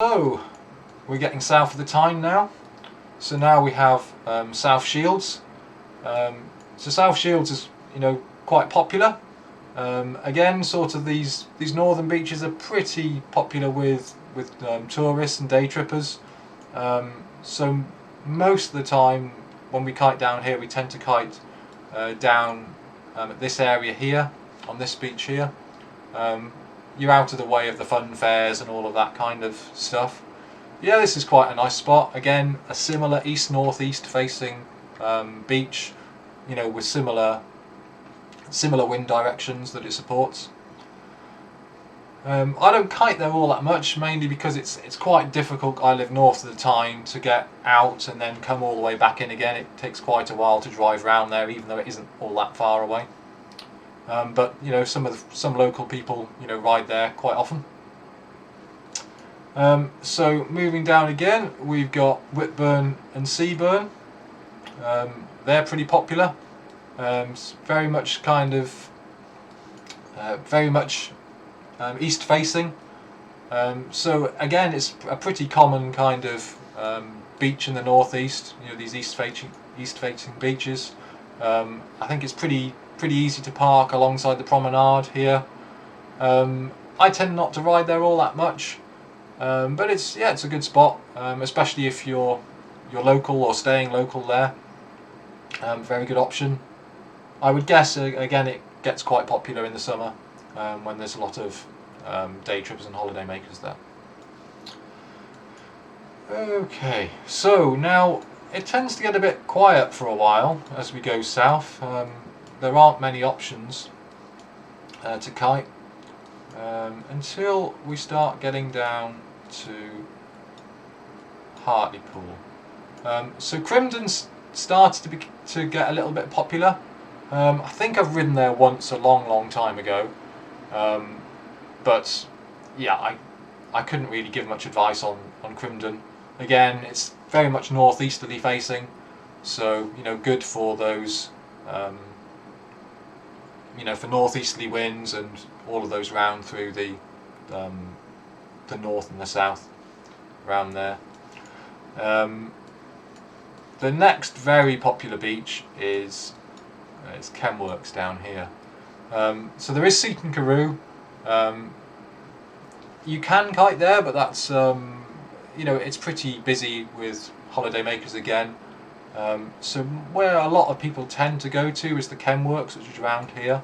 So we're getting south of the Tyne now. So now we have South Shields. So South Shields is, quite popular. Again, sort of these northern beaches are pretty popular with tourists and day trippers. So most of the time when we kite down here, we tend to kite down at this area here, on this beach here. You're out of the way of the fun fairs and all of that kind of stuff. Yeah, this is quite a nice spot. Again, a similar east-northeast facing beach, with similar wind directions that it supports. I don't kite there all that much, mainly because it's quite difficult. I live north of the Tyne, to get out and then come all the way back in again. It takes quite a while to drive round there, even though it isn't all that far away. But some local people ride there quite often. So moving down again, we've got Whitburn and Seaburn. They're pretty popular. Very much east facing. So again, it's a pretty common kind of beach in the northeast. These east facing beaches. I think it's pretty easy to park alongside the promenade here. I tend not to ride there all that much, but it's a good spot, especially if you're local or staying local there. Very good option. I would guess again it gets quite popular in the summer when there's a lot of day trippers and holiday makers there. Okay, so now it tends to get a bit quiet for a while as we go south. There aren't many options to kite until we start getting down to Hartlepool. So Crimdon's started to get a little bit popular. I think I've ridden there once a long time ago, but yeah, I couldn't really give much advice on Crimdon. Again, it's very much northeasterly facing, so good for those for northeasterly winds and all of those round through the north and the south around there. The next very popular beach is Chemworks down here. So there is Seaton Carew. You can kite there, but that's it's pretty busy with holiday makers again. So where a lot of people tend to go to is the Chemworks, which is around here.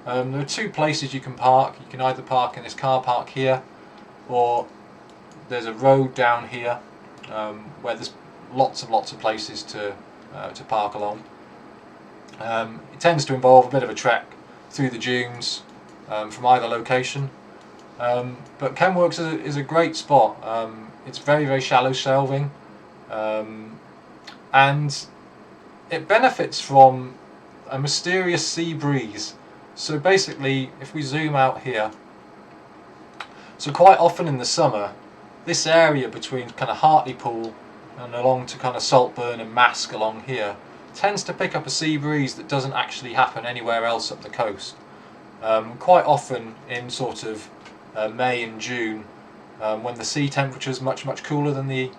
There are two places you can park. You can either park in this car park here, or there's a road down here where there's lots of places to park along. It tends to involve a bit of a trek through the dunes from either location, but Chemworks is a great spot. It's very shallow shelving, and it benefits from a mysterious sea breeze. So basically, if we zoom out here, so quite often in the summer, this area between kind of Hartlepool and along to kind of Saltburn and Mask along here tends to pick up a sea breeze that doesn't actually happen anywhere else up the coast. Quite often in sort of May and June, when the sea temperature is much cooler than the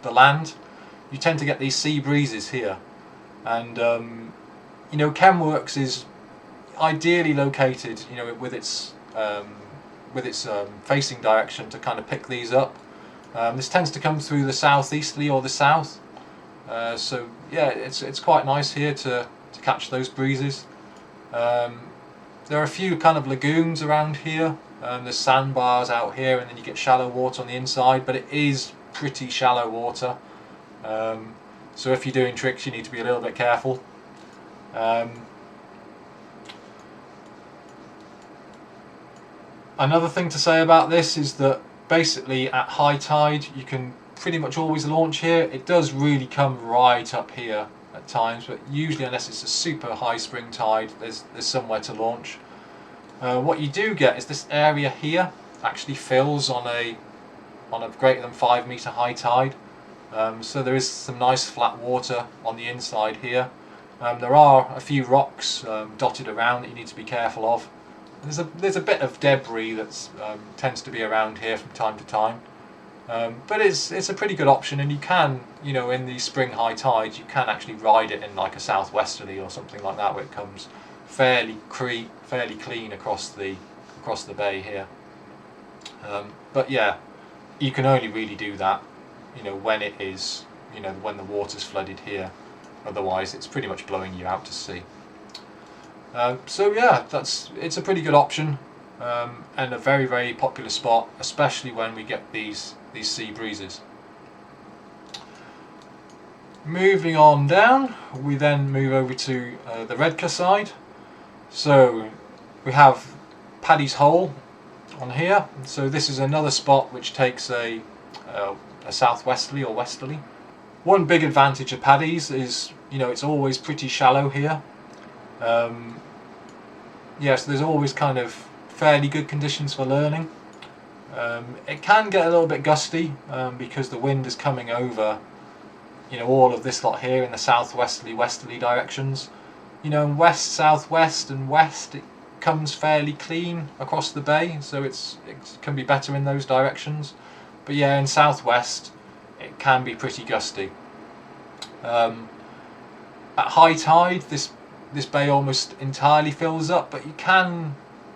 land, you tend to get these sea breezes here. And Chemworks is ideally located, with its facing direction to kind of pick these up. This tends to come through the southeasterly or the south, so yeah, it's quite nice here to catch those breezes. There are a few kind of lagoons around here. There's sandbars out here, and then you get shallow water on the inside, but it is pretty shallow water. So if you're doing tricks, you need to be a little bit careful. Another thing to say about this is that basically at high tide you can pretty much always launch here. It does really come right up here at times, but usually, unless it's a super high spring tide, there's somewhere to launch. What you do get is this area here actually fills on a greater than 5 metre high tide. So there is some nice flat water on the inside here. There are a few rocks dotted around that you need to be careful of. There's a bit of debris that tends to be around here from time to time, But it's a pretty good option, and you can, you know, in the spring high tides, you can actually ride it in like a southwesterly or something like that, where it comes fairly clean across the bay here. But yeah, you can only really do that, you know, when it is, you know, when the water's flooded here. Otherwise, it's pretty much blowing you out to sea. So yeah, it's a pretty good option, and a very, very popular spot, especially when we get these sea breezes. Moving on down, we then move over to the Redcar side. So we have Paddys Hole on here. So this is another spot which takes a southwesterly or westerly. One big advantage of Paddys is, you know, it's always pretty shallow here. Yeah, so there's always kind of fairly good conditions for learning. It can get a little bit gusty because the wind is coming over, you know, all of this lot here in the southwesterly, westerly directions. You know, in west, southwest and west it comes fairly clean across the bay, so it can be better in those directions. But yeah, in southwest it can be pretty gusty. At high tide this bay almost entirely fills up, but you can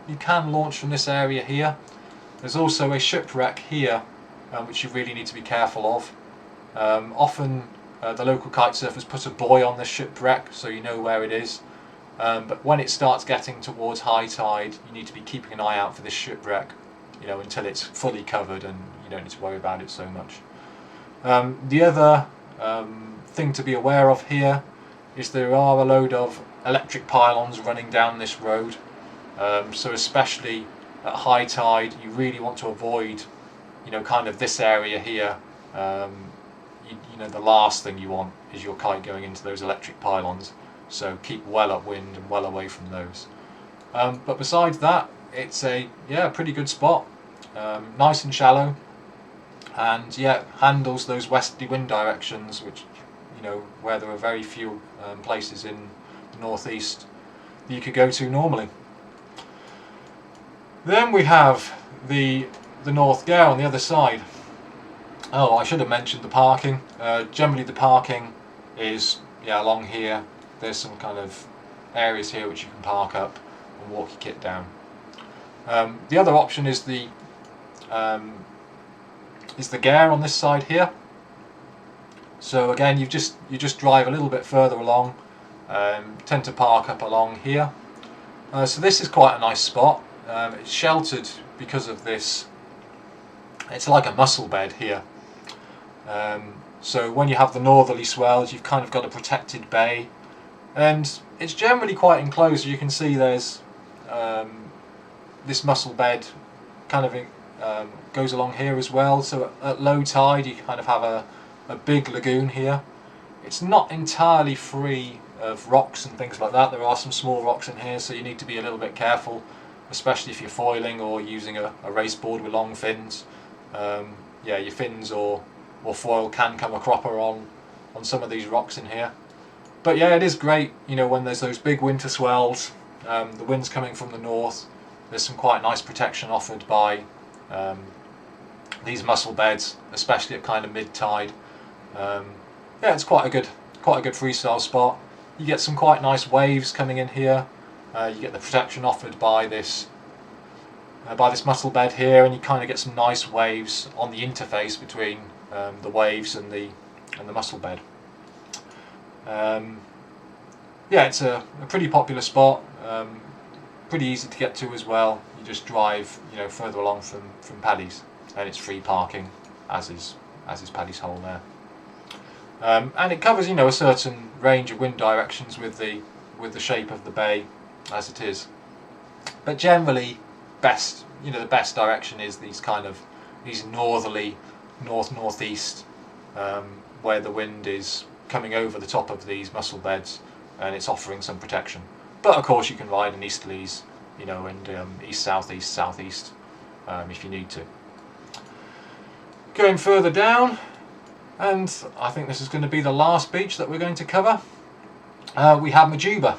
launch from this area here. There's also a shipwreck here, which you really need to be careful of. Often the local kite surfers put a buoy on the shipwreck so you know where it is. But when it starts getting towards high tide, you need to be keeping an eye out for this shipwreck, you know, until it's fully covered and you don't need to worry about it so much. The other thing to be aware of here is there are a load of electric pylons running down this road. So especially at high tide, you really want to avoid, you know, kind of this area here. You know, the last thing you want is your kite going into those electric pylons. So keep well upwind and well away from those. But besides that, it's a pretty good spot. Nice and shallow, and yeah, handles those westerly wind directions, which, you know, where there are very few places in the northeast that you could go to normally. Then we have the North Gare on the other side. Oh, I should have mentioned the parking. Generally the parking is along here. There's some kind of areas here which you can park up and walk your kit down. The other option is the Gare on this side here. So again, you just drive a little bit further along, tend to park up along here. So this is quite a nice spot. It's sheltered because of this. It's like a mussel bed here. So when you have the northerly swells, you've kind of got a protected bay, and it's generally quite enclosed. You can see there's this mussel bed kind of goes along here as well. So at low tide you kind of have a big lagoon here. It's not entirely free of rocks and things like that. There are some small rocks in here, so you need to be a little bit careful, especially if you're foiling or using a race board with long fins. Your fins or foil can come a cropper on some of these rocks in here. But yeah, it is great, you know, when there's those big winter swells, the wind's coming from the north. There's some quite nice protection offered by these mussel beds, especially at kind of mid-tide. It's quite a good freestyle spot. You get some quite nice waves coming in here. You get the protection offered by this mussel bed here, and you kind of get some nice waves on the interface between the waves and the mussel bed. It's a pretty popular spot, pretty easy to get to as well. You just drive, you know, further along from Paddys, and it's free parking, as is Paddys Hole there. And it covers, you know, a certain range of wind directions with the shape of the bay as it is. But generally, the best direction is these northerly, northeast, where the wind is coming over the top of these mussel beds and it's offering some protection. But of course you can ride in easterlies, you know, and east, southeast if you need to. Going further down, and I think this is going to be the last beach that we're going to cover, we have Majuba.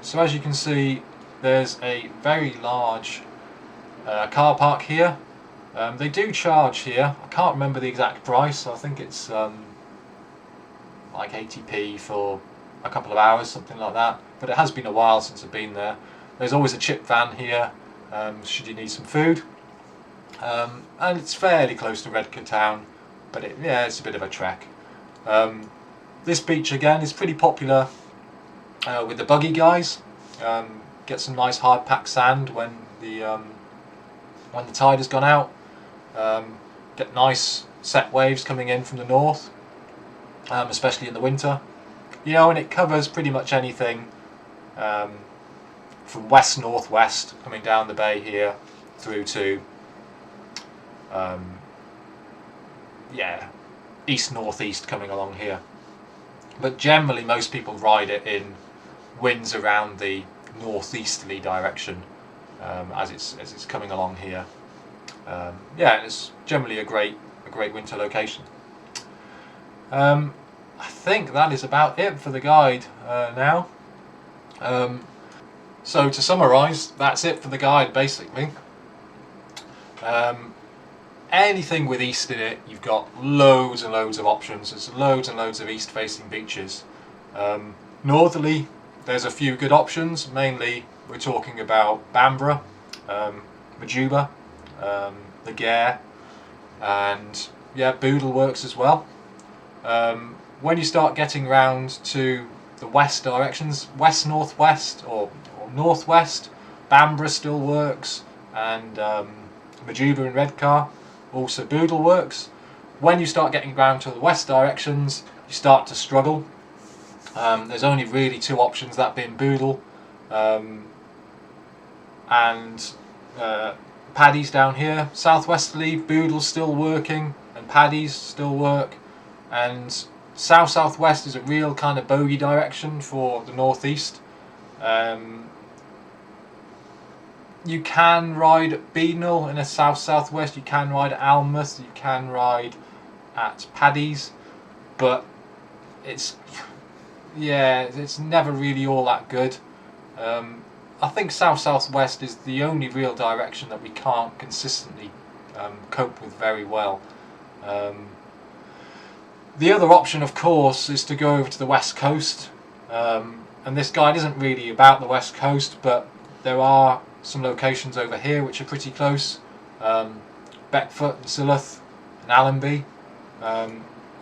So as you can see, there's a very large car park here. They do charge here. I can't remember the exact price. I think it's like 80p for a couple of hours, something like that. But it has been a while since I've been there. There's always a chip van here, should you need some food. And it's fairly close to Redcar town, but it's a bit of a trek. This beach again is pretty popular with the buggy guys. Get some nice hard packed sand when the tide has gone out. Get nice set waves coming in from the north, especially in the winter. You know, and it covers pretty much anything from west northwest coming down the bay here through to east northeast coming along here. But generally most people ride it in winds around the northeasterly direction as it's coming along here. And it's generally a great winter location. I think that is about it for the guide now. So to summarise, that's it for the guide basically. Anything with east in it, you've got loads and loads of options. There's loads and loads of east facing beaches. Northerly, there's a few good options. Mainly we're talking about Bamborough, Majuba, the Gare, and Boodle works as well. When you start getting round to the west directions, west northwest or northwest, Bamborough still works, and Majuba and Redcar, also Boodle works. When you start getting round to the west directions, you start to struggle. There's only really two options, that being Boodle and Paddys down here. Southwesterly, Boodle's still working and Paddys still work, and south-southwest is a real kind of bogey direction for the northeast. You can ride at Beadnell in a south-southwest, you can ride at Almouth, you can ride at Paddys, but it's never really all that good. I think south-southwest is the only real direction that we can't consistently cope with very well. The other option, of course, is to go over to the west coast, and this guide isn't really about the west coast, but there are some locations over here which are pretty close. Beckford and Silloth and Allenby. A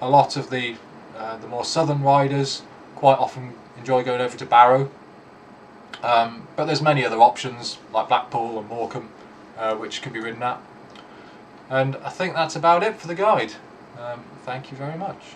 lot of the more southern riders quite often enjoy going over to Barrow, but there's many other options like Blackpool and Morecambe which can be ridden at. And I think that's about it for the guide. Thank you very much.